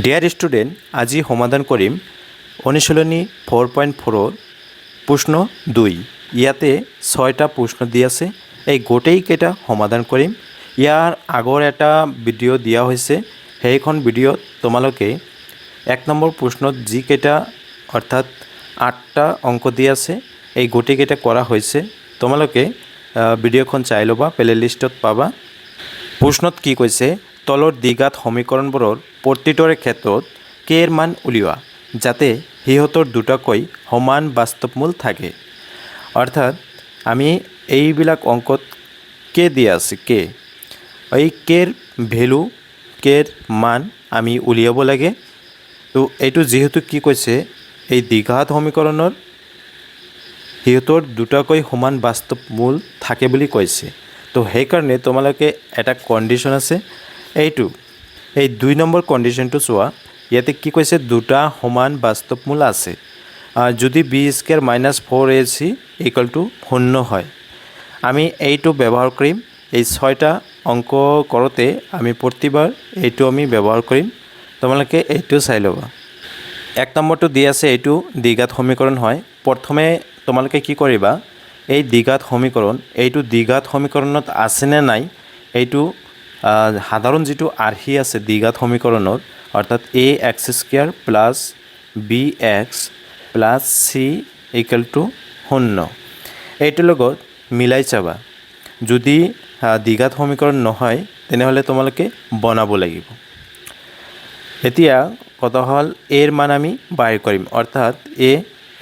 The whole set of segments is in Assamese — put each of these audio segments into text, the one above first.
ডিয়াৰ স্টুডেন্ট, আজি সমাধান কৰিম অনুশীলনী 4.4 প্ৰশ্ন 2। ইয়াতে 6টা প্ৰশ্ন দি আছে। এই গোটেইকেইটা সমাধান কৰিম। ইয়াৰ আগৰ এটা ভিডিঅ' দিয়া হৈছে, সেইখন ভিডিঅ'ত তোমালোকে 1 নম্বৰ প্ৰশ্নত যিকেইটা অৰ্থাৎ 8টা অংক দি আছে এই গোটেইকেইটা কৰা হৈছে। তোমালোকে ভিডিঅ'খন চাই ল'বা, প্লেলিষ্টত পাবা। প্ৰশ্নত কি কৈছে, তলৰ দ্বিঘাত সমীকৰণবোৰৰ প্ৰতিটোৰে ক্ষেত্ৰত কে ৰ মান উলিওৱা যাতে সিহঁতৰ দুটাকৈ সমান বাস্তৱমূল থাকে। অৰ্থাৎ আমি এইবিলাক অংকত কে দিয়া আছে, কে এই কেৰ ভেলু, কেৰ মান আমি উলিয়াব লাগে। তো এইটো যিহেতু কি কৈছে, এই দ্বিঘাত সমীকৰণৰ সিহঁতৰ দুটাকৈ সমান বাস্তৱমূল থাকে বুলি কৈছে। তো সেইকাৰণে তোমালোকে এটা কণ্ডিশ্যন আছে, এইটো এই 2 নম্বৰ কণ্ডিশ্যনটো চোৱা। ইয়াতে কি কৈছে, দুটা সমান বাস্তৱমূল আছে যদি বি স্কোৱাৰ মাইনাছ 4ac = 0 হয়। আমি এইটো ব্যৱহাৰ কৰিম। এই 6টা অংক কৰোঁতে আমি প্ৰতিবাৰ এইটো আমি ব্যৱহাৰ কৰিম। তোমালোকে এইটো চাই ল'বা। 1 নম্বৰটো দি আছে, এইটো দ্বিঘাত সমীকৰণ হয়। প্ৰথমে তোমালোকে কি কৰিবা, এই দ্বিঘাত সমীকৰণ, এইটো দ্বিঘাত সমীকৰণত আছেনে নাই এইটো সাধাৰণ যিটো আৰ্হি আছে দ্বিঘাত সমীকৰণৰ, অৰ্থাৎ ax² + bx + c = 0, এইটোৰ লগত মিলাই চাবা। যদি দ্বিঘাত সমীকৰণ নহয় তেনেহ'লে তোমালোকে বনাব লাগিব। এতিয়া কথা হ'ল এৰ মান আমি বাহিৰ কৰিম, অৰ্থাৎ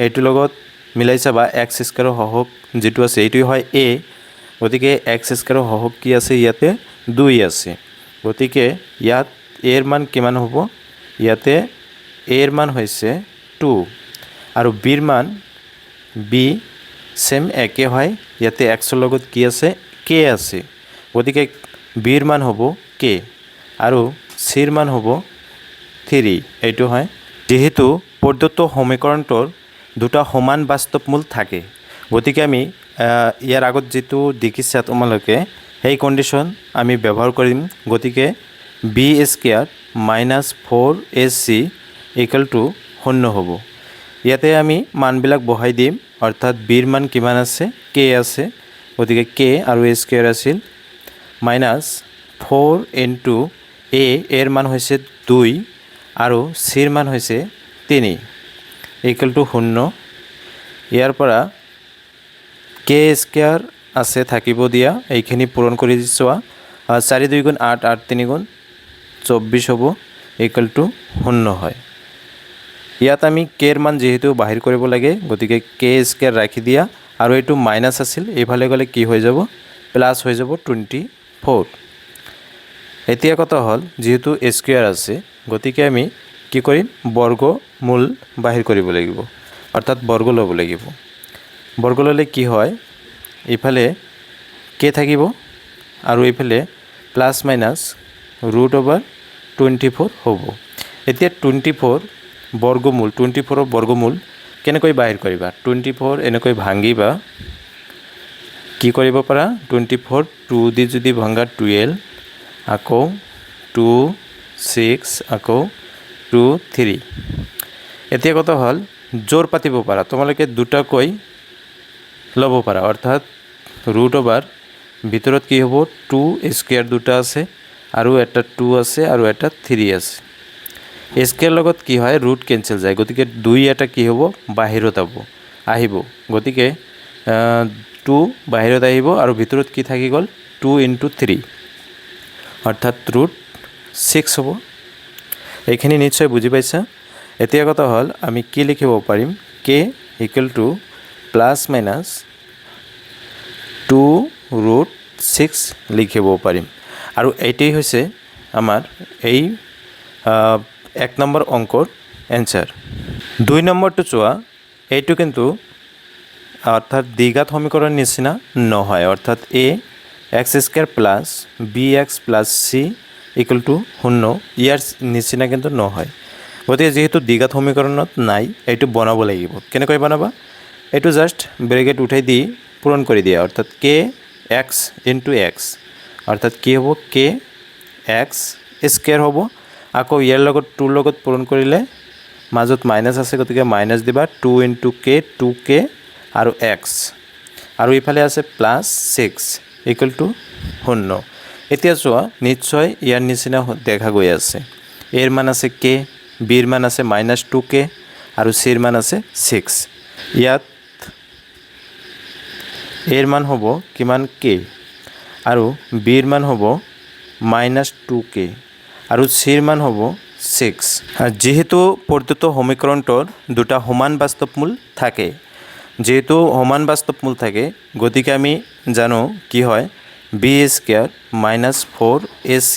এইটোৰ লগত মিলাই চাবা। x² সহগ যিটো আছে এইটোৱে হয় a, গতিকে x² সহগ কি আছে, ইয়াতে 2 আছে। গতিকে ইয়াত এৰ মান কিমান হ'ব, ইয়াতে এৰ মান হৈছে 2 আৰু বিৰ মান বি সেম একে হয়। ইয়াতে এক্সৰ লগত কি আছে, কে আছে, গতিকে বিৰ মান হ'ব কে আৰু চিৰ মান হ'ব 3। এইটো হয়। যেহেতু প্ৰদত্ত সমীকৰণটোৰ দুটা সমান বাস্তৱমূল থাকে, গতিকে আমি ইয়াৰ আগত যিটো দেখিছা তোমালোকে সেই কণ্ডিশ্যন আমি ব্যৱহাৰ কৰিম। গতিকে বি স্কোৱাৰ মাইনাছ 4ac = 0 হ'ব। ইয়াতে আমি মানবিলাক বহাই দিম, অৰ্থাৎ বিৰ মান কিমান আছে, কে আছে, গতিকে কে আৰু a স্কোৱাৰ আছিল মাইনাছ 4 × এৰ মান হৈছে 2 আৰু চিৰ মান হৈছে 3 = 0। ইয়াৰ পৰা কে স্কোৱাৰ আছে থাকিব দিয়া, এইখিনি পূৰণ কৰি চোৱা। 4 × 2 = 8, 8 × 3 = 24 হ'ব, = 0 হয়। ইয়াত আমি কেৰ মান যিহেতু বাহিৰ কৰিব লাগে, গতিকে কে স্কোৱাৰ ৰাখি দিয়া আৰু এইটো মাইনাছ আছিল, এইফালে গ'লে কি হৈ যাব, প্লাছ হৈ যাব 24। এতিয়া কথা হ'ল, যিহেতু স্কোৱাৰ আছে গতিকে আমি কি কৰিম, বৰ্গমূল বাহিৰ কৰিব লাগিব, অৰ্থাৎ বৰ্গ ল'ব লাগিব। বৰ্গ ল'লে কি হয়, এইফালে কে থাকিব আৰু এইফালে প্লাছ মাইনাছ √/24 হ'ব। এতিয়া 24 বৰ্গমূল, 24ৰ বৰ্গমূল কেনেকৈ বাহিৰ কৰিবা, 24 এনেকৈ ভাঙিবা। কি কৰিব পাৰা, 24 2 দি যদি ভাঙা 12, আকৌ 2 6, আকৌ 2 3। এতিয়া কথা হ'ল, জোৰ পাতিব পাৰা, তোমালোকে দুটাকৈ ল'ব পাৰা, অৰ্থাৎ √/, ভিতৰত কি হ'ব, 2 স্কোৱাৰ দুটা আছে আৰু এটা 2 আছে আৰু এটা 3 আছে। স্কোৱাৰ লগত কি হয়, ৰুট কেঞ্চেল যায়, গতিকে 2 এটা কি হ'ব, বাহিৰত আহিব। গতিকে 2 বাহিৰত আহিব আৰু ভিতৰত কি থাকি গ'ল, 2 × 3, অৰ্থাৎ √6 হ'ব। এইখিনি নিশ্চয় বুজি পাইছা। এতিয়া কথা হ'ল, আমি কি লিখিব পাৰিম, কে = ±2√6 লিখিব পাৰিম। আৰু এইটোৱেই হৈছে আমাৰ এই 1 নম্বৰ অংকৰ এনচাৰ। 2 নম্বৰটো চোৱা, এইটো কিন্তু অৰ্থাৎ দ্বিঘাত সমীকৰণৰ নিচিনা নহয়, অৰ্থাৎ ax² + bx + c = 0, ইয়াৰ নিচিনা কিন্তু নহয়। গতিকে যিহেতু দ্বিঘাত সমীকৰণত নাই, এইটো বনাব লাগিব। কেনেকৈ বনাবা, এইটো জাষ্ট ব্ৰেকেট উঠাই দি পূৰণ কৰি দিয়া, অৰ্থাৎ কে x × x, অৰ্থাৎ কি হ'ব, কে x² হ'ব আকৌ ইয়াৰ লগত 2 লগত পূৰণ কৰিলে মাজত মাইনাছ আছে গতিকে মাইনাছ দিবা 2 × k 2k আৰু x আৰু ইফালে আছে +6 = 0 এতিয়া চোৱা নিশ্চয় ইয়াৰ নিচিনা দেখা গৈ আছে এৰ মান আছে k বিৰ মান আছে -2k আৰু চিৰ মান আছে 6 ইয়াত এৰ মান হ'ব কিমান k আৰু বিৰ মান হ'ব -2k আৰু চিৰ মান হ'ব 6 যেহেতু প্ৰদত্ত সমীকৰণটোৰ দুটা সমান বাস্তৱমূল থাকে যেহেতু সমান বাস্তৱমূল থাকে গতিকে আমি জানো কি হয় b² - 4ac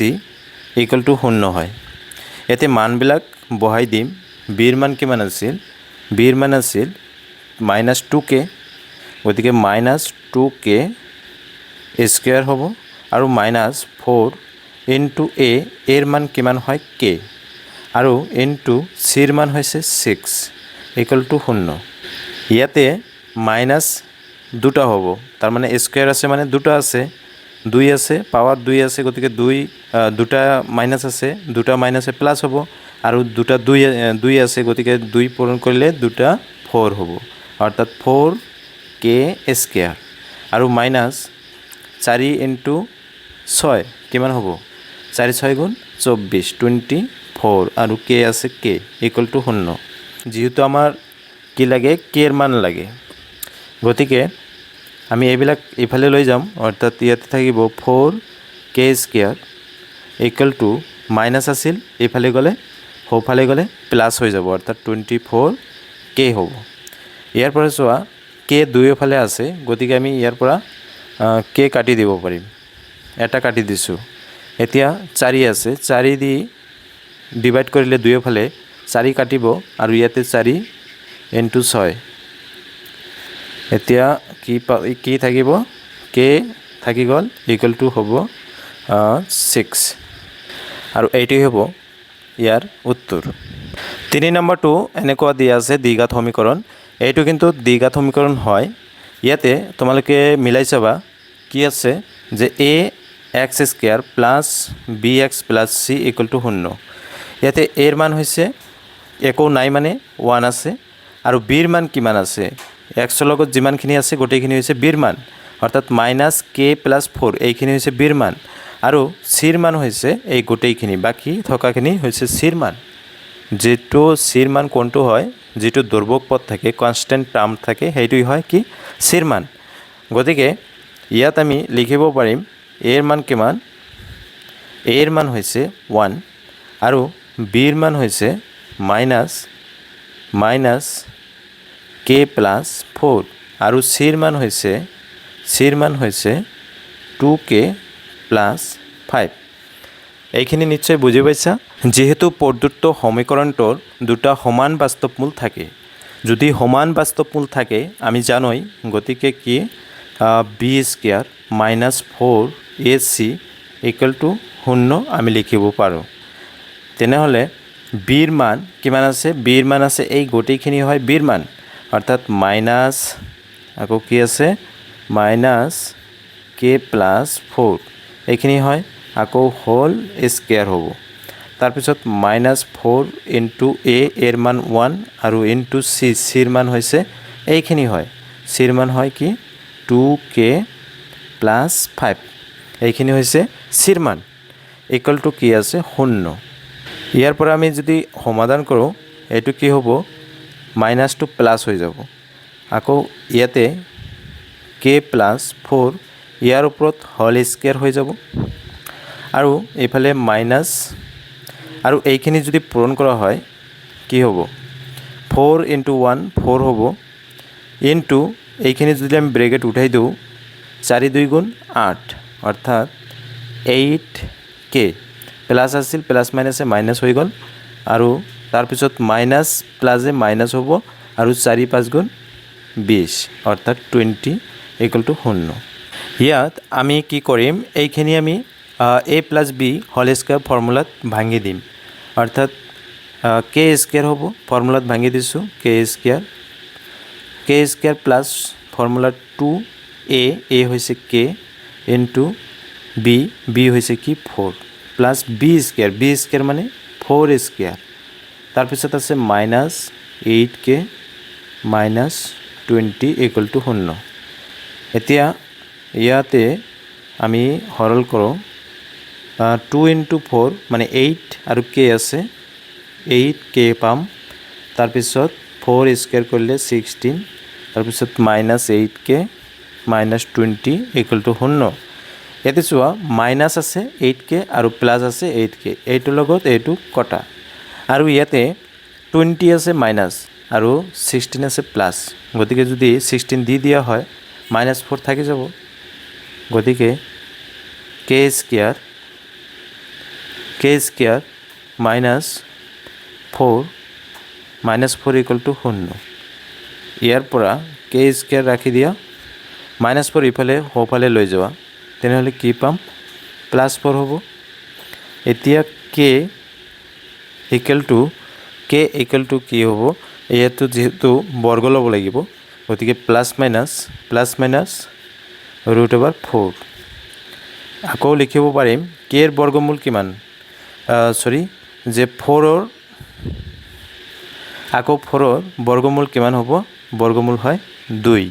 = 0 হয় এতে মানবিলাক বহাই দিম বিৰ মান কিমান আছিল বিৰ মান আছিল -2k গতিকে -2k² হ'ব আৰু -4 * a এৰ মান কিমান হয় k আৰু ইনটু চিৰ মান হৈছে 6 = 0 ইয়াতে মাইনাছ দুটা হ'ব তাৰ মানে স্কয়াৰ আছে মানে দুটা আছে 2 আছে পাৱাৰ 2 আছে গতিকে দুটা মাইনাছ আছে দুটা মাইনাছে প্লাস হ'ব আৰু দুটা 2 আছে গতিকে 2 পূৰণ কৰিলে দুটা 4 হ'ব অৰ্থাৎ 4k² আৰু মাইনাছ 4 * 6 কিমান হ'ব 4 × 6 = 24 24 আৰু k আছে k = 0 যেহেতু আমাৰ কি লাগে k এৰ মান লাগে গতিকে আমি এইবিলাক ইফালে লৈ যাম অৰ্থাৎ ইয়াতে থাকিব 4k² = মাইনাছ আছিল ইফালে গ'লে সোঁফালে গ'লে প্লাস হৈ যাব অৰ্থাৎ 24k হ'ব ইয়াৰ পৰা চোৱা k দুয়োফালে আছে গতিকে আমি ইয়াৰ পৰা k কাটি দিব পাৰিম এটা কাটি দিছোঁ এতিয়া 4 আছে 4 দি ডিভাইড কৰিলে দুয়োফালে 4 কাটিব আৰু ইয়াতে 4 * 6 এতিয়া কি থাকিব k থাকি গ'ল = হ'ব 6 আৰু এইটোই হ'ব ইয়াৰ উত্তৰ 3 নম্বৰটো এনেকুৱা দিয়া আছে দ্বিঘাত সমীকৰণ এইটো কিন্তু দ্বিঘাত সমীকৰণ হয় ইয়াতে তোমালোকে মিলাই চাবা কি আছে যে ax² + bx + c = 0 ইয়াতে এৰ মান হৈছে একো নাই মানে 1 আছে আৰু বিৰ মান কিমান আছে x লগত যিমানখিনি আছে গোটেইখিনি হৈছে বিৰ মান অৰ্থাৎ -k + 4 এইখিনি হৈছে বিৰ মান আৰু চিৰ মান হৈছে এই গোটেইখিনি বাকি থকাখিনি হৈছে চিৰ মান যেটো চিৰ মান কোনটো হয় যেটো দুৰ্বক পদ থাকে কনস্ট্যান্ট টাৰ্ম থাকে সেইটোই হয় কি চিৰ মান গতিকে ইয়াত আমি লিখিব পাৰিম এৰ মান কিমান এৰ মান হৈছে 1 আৰু বিৰ মান হৈছে -k + 4 আৰু চিৰ মান হৈছে 2k + 5 এইখিনি নিশ্চয় বুজি পাইছা যেহেতু প্ৰদত্ত সমীকৰণটোৰ দুটা সমান বাস্তৱমূল থাকে যদি সমান বাস্তৱমূল থাকে আমি জানোই গতিকে কি b² - 4ac = 0 আমি লিখিব পাৰোঁ তেনেহলে বিৰ মান কিমান আছে বিৰ মান আছে এই গোটেইখিনি হয় বিৰ মান অৰ্থাৎ মাইনাস আকৌ কি আছে -k + 4 এইখিনি হয় আকৌ হোল স্কয়াৰ হ'ব তাৰপিছত -4 * a এৰ মান 1 আৰু * c চিৰ মান হৈছে এইখিনি হয় চিৰ মান হয় কি 2k + 5 এইখিনি হৈছে চিৰ মান = কি আছে 0 ইয়াৰ পৰা আমি যদি সমাধান কৰোঁ এইটো কি হ'ব মাইনাসটো প্লাস হৈ যাব আকৌ ইয়াতে k + 4 ইয়াৰ ওপৰত হোল স্কয়াৰ হৈ যাব আৰু এইফালে মাইনাস আৰু এইখিনি যদি পূৰণ কৰা হয় কি হ'ব 4 * 1 4 হ'ব ইনটু এইখিনি যদি আমি ব্ৰেকেট উঠাই দিওঁ 4 × 2 = 8 অৰ্থাৎ 8k প্লাস আছিল প্লাস মাইনাসে মাইনাস হৈ গ'ল আৰু তাৰপিছত মাইনাস প্লাসে মাইনাস হ'ব আৰু 4 × 5 = 20 অৰ্থাৎ 20 = 0 ইয়াত আমি কি কৰিম এইখিনি আমি a + b হোল স্কয়াৰ ফৰ্মুলাত ভাঙি দিম অৰ্থাৎ k² হ'ব ফৰ্মুলাত ভাঙি দিছোঁ k² প্লাস ফৰ্মুলা 2a হৈছে k * b হৈছে কি 4 প্লাস b² মানে 4 স্কোয়ার তাৰপিছত আছে -8k -20 = 0 এতিয়া ইয়াতে আমি সৰল কৰোঁ 2 × 4 মানে 8 আৰু k আছে 8k পাম তাৰপিছত 4 স্কোয়াৰ কৰিলে 16 তাৰপিছত -8k -20 = 0 ইয়াতে চোৱা মাইনাছ আছে 8k আৰু প্লাছ আছে 8k এইটোৰ লগত এইটো কটা আৰু ইয়াতে 20 আছে মাইনাছ আৰু 16 আছে প্লাছ গতিকে যদি 16 দি দিয়া হয় -4 থাকি যাব গতিকে k স্কোয়াৰ -4 = 0 ইয়াৰ পৰা k স্কোয়াৰ ৰাখি দিয়া -4 ইফালে সোঁফালে লৈ যোৱা তেনেহ'লে কি পাম +4 হ'ব এতিয়া k = কি হ'ব ইয়াতো যেহেতু বৰ্গ ল'ব লাগিব গতিকে ±√4 আকৌ লিখিব পাৰিম k ৰ বৰ্গমূল কিমান যে 4ৰ আকৌ 4ৰ বৰ্গমূল কিমান হ'ব বৰ্গমূল হয় 2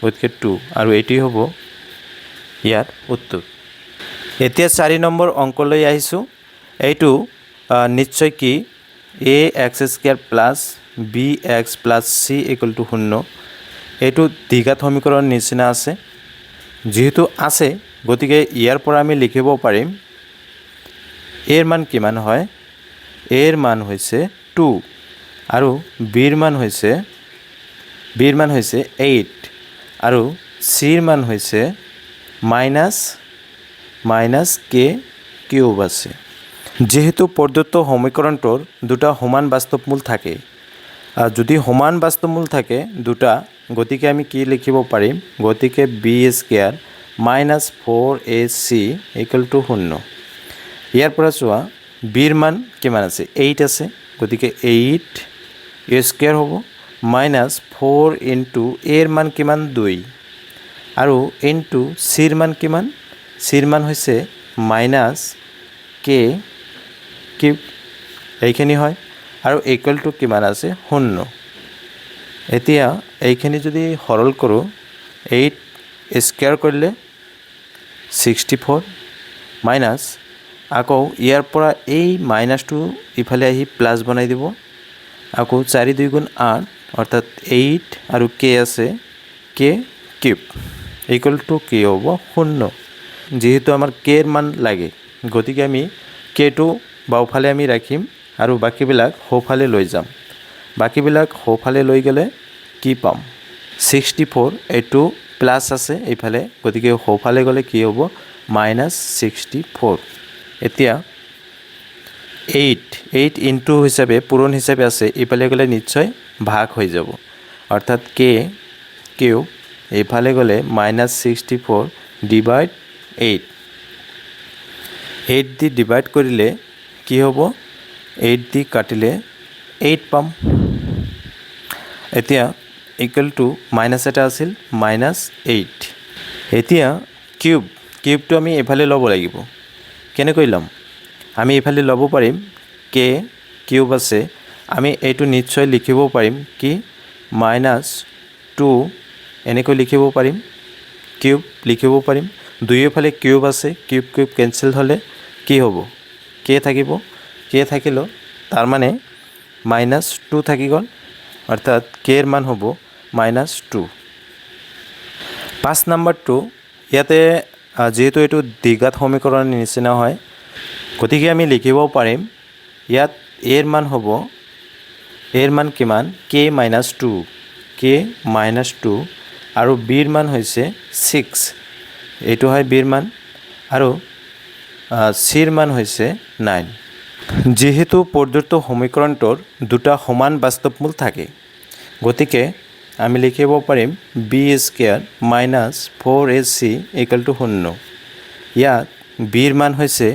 গতিকে 2 আৰু এটি হ'ব ইয়াৰ উত্তৰ এতিয়া 4 নম্বৰ অংকলৈ আহিছোঁ এইটো নিশ্চয় কি ax² + bx + c = 0 এইটো দ্বিঘাত সমীকৰণ নিচিনা আছে যেহেতু আছে গতিকে ইয়াৰ পৰা আমি লিখিব পাৰিম এৰ মান কিমান হয় এৰ মান হৈছে 2 আৰু বিৰ মান হৈছে 8 আৰু চিৰ মান হৈছে -k³ আছে যেহেতু প্ৰদত্ত সমীকৰণটোৰ দুটা সমান বাস্তৱমূল থাকে যদি সমান বাস্তৱমূল থাকে দুটা গতিকে আমি কি লিখিব পাৰিম গতিকে b² -4ac = 0 ইয়াৰ পৰা চোৱা বিৰ মান কিমান আছে 8 আছে গতিকে 8 স্কোয়াৰ হ'ব -4 * এৰ মান কিমান 2 আৰু ইনটু চিৰ মান কিমান চিৰ মান হৈছে -k³ এইখিনি হয় আৰু ইকুৱেল টু কিমান আছে 0 এতিয়া এইখিনি যদি সৰল কৰোঁ 8 স্কোয়াৰ কৰিলে 64 মাইনাছ আকৌ ইয়াৰ পৰা এই মাইনাছটো ইফালে আহি প্লাছ বনাই দিব আকৌ 4 × 2 = 8 অৰ্থাৎ 8 আৰু k আছে k³ = কি হ'ব 0 যেহেতু আমাৰ k ৰ মান লাগে গতিকে আমি kটো বাওঁফালে আমি ৰাখিম আৰু বাকিবিলাক সোঁফালে লৈ যাম বাকিবিলাক সোঁফালে লৈ গ'লে কি পাম 64 এইটো প্লাছ আছে এইফালে গতিকে সোঁফালে গ'লে কি হ'ব -64 এতিয়া 8 ইনটু হিচাপে পূৰণ হিচাপে আছে ইফালে গ'লে নিশ্চয় ভাগ হৈ যাব অৰ্থাৎ k³ এইফালে গ'লে -64 / 8 8 দি ডিভাইড কৰিলে কি হ'ব 8 দি কাটিলে 8 পাম এতিয়া ইকুৱেল টু মাইনাছ এটা আছিল -8 এতিয়া কিউবটো আমি এফালে ল'ব লাগিব কেনেকৈ ল'ম আমি এফালে ল'ব পাৰিম k³ আছে আমি এইটো নিশ্চয় লিখিব পাৰিম কি -2 এনেকৈ লিখিব পাৰিম কিউব লিখিব পাৰিম দুয়োফালে কিউব আছে কিউব কেনসেল হ'লে কি হ'ব k থাকিব k থাকিলে তাৰ মানে -2 থাকি গ'ল অৰ্থাৎ k ৰ মান হ'ব -2 5 নম্বৰটো ইয়াতে যেহেতু এইটো দ্বিঘাত সমীকৰণৰ নিচিনা হয় গতিকে আমি লিখিব পাৰিম ইয়াত এৰ মান হ'ব এৰ মান কিমান k-2 আৰু বিৰ মান হৈছে 6 এইটো হয় বিৰ মান আৰু চিৰ মান হৈছে 9 যেহেতু প্ৰদত্ত সমীকৰণটোৰ দুটা সমান বাস্তৱমূল থাকে গতিকে আমি লিখিব পাৰিম b² -4ac = 0 ইয়াত বিৰ মান হৈছে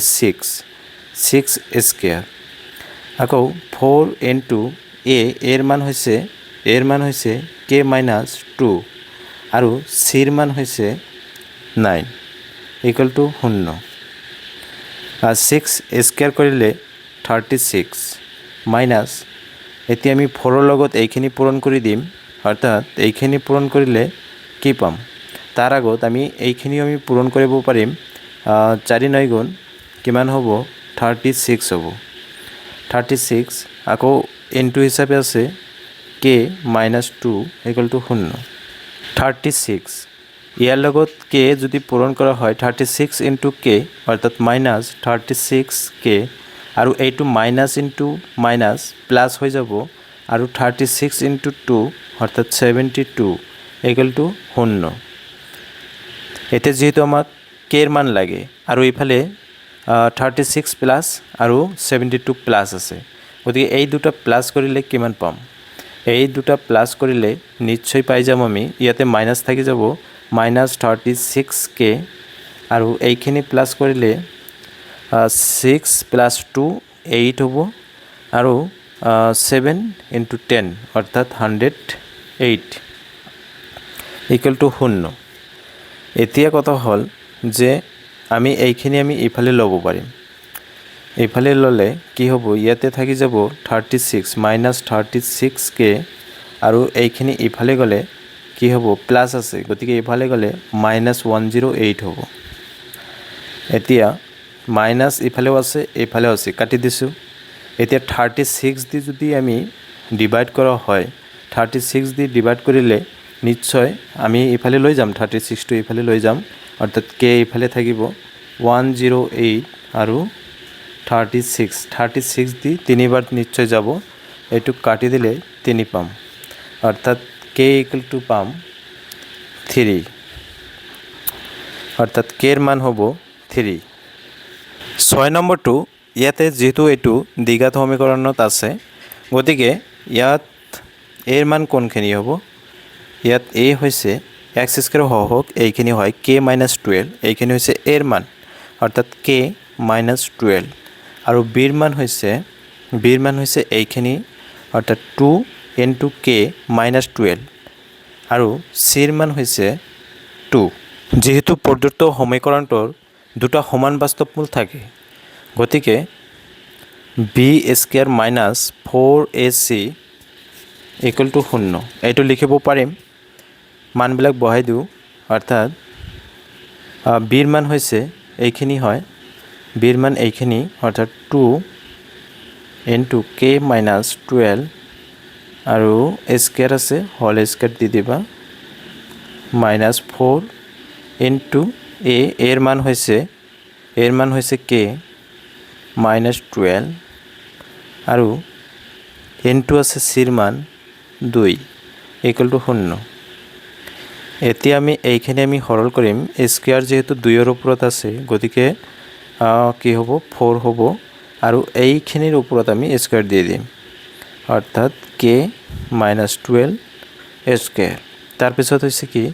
6 স্কোয়াৰ আকৌ 4 * a এৰ মান হৈছে k-2 আৰু চিৰ মান হৈছে 9 = 0 6 স্কোয়াৰ কৰিলে 36 মাইনাছ এতিয়া আমি 4ৰ লগত এইখিনি পূৰণ কৰি দিম অৰ্থাৎ এইখিনি পূৰণ কৰিলে কি পাম তাৰ আগত আমি এইখিনি আমি পূৰণ কৰিব পাৰিম 4 9 গুণ কিমান হ'ব 36 হ'ব 36 আকৌ ইনটু হিচাপে আছে k - 2 = 0 36 ইয়াৰ লগত k যদি পূৰণ কৰা হয় 36 * k অৰ্থাৎ -36k আৰু এইটো মাইনাছ ইনটু মাইনাছ প্লাছ হৈ যাব আৰু 36 * 2 অৰ্থাৎ 72 = 0 এতিয়া যেহেতু আমাক k এৰ মান লাগে আৰু ইফালে 36 প্লাস আৰু 72 প্লাস আছে গতিকে এই দুটা প্লাস কৰিলে কিমান পাম এই দুটা প্লাস কৰিলে নিশ্চয় পাই যাম আমি ইয়াতে মাইনাস থাকি যাব -36k আৰু এইখিনি প্লাস কৰিলে 6 + 2 8 হ'ব আৰু 7 * 10 অৰ্থাৎ 108 = 0 এতিয়া কথা হল যে আমি এইখিনি আমি ইফালে লব পাৰিম ইফালে ললে কি হ'ব ইয়াতে থাকি যাব 36 -36k আৰু এইখিনি ইফালে গলে কি হ'ব প্লাস আছে গতিকে ইফালে গলে -108 হ'ব এতিয়া মাইনাস ইফালেও আছে ইফালেও আছে কাটি দিছো এতিয়া 36 দি যদি আমি ডিভাইড কৰা হয় 36 দি ডিভাইড কৰিলে নিশ্চয় আমি ইফালে লৈ যাম 36 টো ইফালে লৈ যাম অৰ্থাৎ k ইফালে থাকিব 108 আৰু 36 দি তিনিবাৰ নিশ্চয় যাব এটু কাটি দিলে 3 পাম অৰ্থাৎ k = পাম 3 অৰ্থাৎ k এৰ মান হ'ব 3 6 নম্বৰটো ইয়াতে যেহেতু এটু দ্বিঘাত সমীকৰণত আছে গতিকে ইয়াত এর মান কোনখিনি হ'ব ইয়াত a হৈছে x² হওক এইখিনি হয় k - 12 এইখিনি হৈছে এর মান অর্থাৎ k - 12 আৰু b এৰ মান হৈছে এইখিনি অৰ্থাৎ 2 * k - 12 আৰু c এৰ মান হৈছে 2 যেহেতু প্ৰদত্ত সমীকৰণটোৰ দুটা সমান বাস্তৱমূল থাকে গতিকে b² - 4ac = 0 এইটো লিখিব পাৰিম মানবিলাক বহাই দিও অৰ্থাৎ b এৰ মান হৈছে এইখিনি হয় b এৰ মান এইখিনি অৰ্থাৎ 2 * k - 12 আৰু স্কয়াৰ আছে হোল স্কয়াৰ দি দিবা -4 * a এৰ মান হৈছে k - 12 আৰু ইনটু আছে c এৰ মান 2 = 0 এতিয়া আমি এইখিনি আমি সৰল কৰিম স্কয়াৰ যেহেতু 2 এৰ ওপৰত আছে গতিকে কি হ'ব 4 হ'ব আৰু এইখিনিৰ ওপৰত আমি স্কয়াৰ দিয়ে দিম অৰ্থাৎ k - 12 স্কয়াৰ তাৰ পিছত হৈছে কি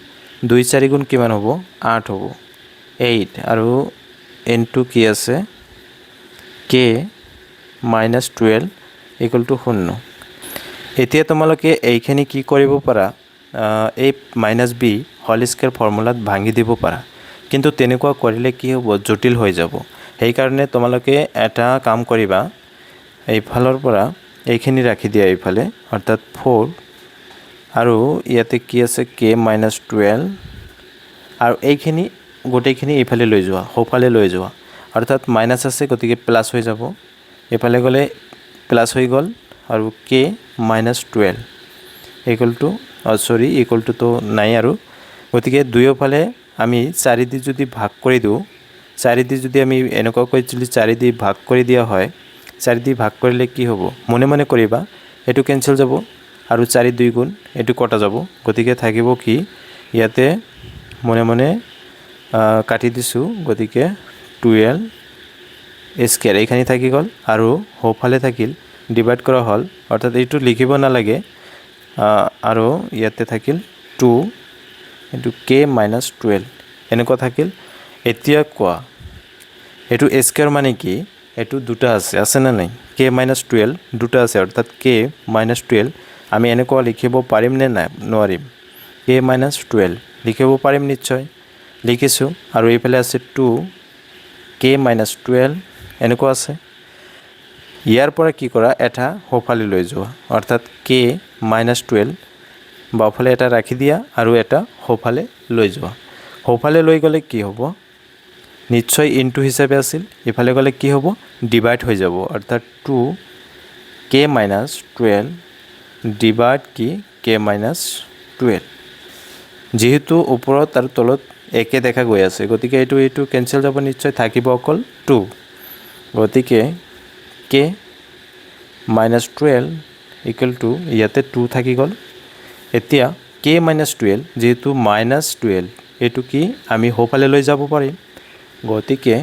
2 4 গুণ কিমান হ'ব 8 হ'ব 8 আৰু ইনটু কি আছে k - 12 = 0 এতিয়া তোমালোকে এইখিনি কি কৰিব পাৰা এই -b হোল স্কয়াৰ ফৰ্মুলাত ভাঙি দিব পাৰা কিন্তু তেনেকুৱা কৰিলে কি হ'ব জটিল হৈ যাব সেই কাৰণে তোমালোকে এটা কাম কৰিবা এই ফালৰ পৰা এইখিনি ৰাখি দিয়া এইফালে অৰ্থাৎ 4 আৰু ইয়াতে কি আছে k - 12 আৰু এইখিনি গোটেইখিনি এইফালে লৈ যোৱা হোফালে লৈ যোৱা অৰ্থাৎ মাইনাস আছে গতিকে প্লাস হৈ যাব এফালে গলে প্লাস হৈ গল আৰু k - 12 = তো নাই আৰু গতিকে দুয়োফালে আমি 4 দি যদি ভাগ কৰি দিও 4 দি যদি আমি এনেকুৱা কৈ 4 দি ভাগ কৰি দিয়া হয় 4 দি ভাগ কৰিলে কি হ'ব মনে মনে কৰিবা এটু ক্যান্সেল যাব আৰু 4 2 গুণ এটু কটা যাব গতিকে থাকিব কি ইয়াতে মনে মনে কাটি দিছো গতিকে 12 স্কয়ার এইখানি থাকি গল আৰু হোফালে থাকিল ডিভাইড কৰা হল অৰ্থাৎ এইটো লিখিব না লাগে আৰু ইয়াতে থাকিল 2 * k - 12 এনেকুৱা থাকিল এতিয়া কোৱা এটু স্কয়ার মানে কি এটু দুটা আছে না নাই k - 12 দুটা আছে অৰ্থাৎ k - 12 আমি এনেকুৱা লিখিব পাৰিম নে না নোৱাৰিম k - 12 লিখিব পাৰিম নিশ্চয় লিখিছো আৰু এইফালে আছে 2 k - 12 এনেকুৱা আছে ইয়াৰ পৰা কি কৰা এটা সোঁফালে লৈ যোৱা অৰ্থাৎ কে -12 বাওঁফালে এটা ৰাখি দিয়া আৰু এটা সোঁফালে লৈ যোৱা সোঁফালে লৈ গ'লে কি হ'ব নিশ্চয় ইনটু হিচাপে আছিল ইফালে গ'লে কি হ'ব ডিভাইড হৈ যাব অৰ্থাৎ 2k-12 ডিভাইড কি k-12 যেহেতু ওপৰত আৰু তলত একে দেখা গৈ আছে গতিকে এইটো কেনসেল যাব নিশ্চয় থাকিব অকল 2 গতিকে k-12 ইকুৱেল টু ইয়াতে 2 থাকি গ'ল এতিয়া k-12 যেহেতু -12 এইটো কি আমি সোঁফালে লৈ যাব পাৰিম গতিকে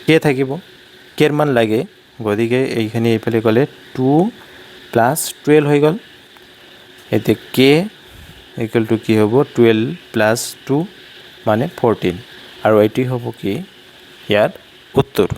k থাকিব কেৰ মান লাগে গতিকে এইখিনি এইফালে গ'লে 2 + 12 হৈ গ'ল এতিয়া k ইকুৱেল টু কি হ'ব 12 + 2 মানে 14 আৰু এইটোই হ'ব কি ইয়াৰ উত্তৰ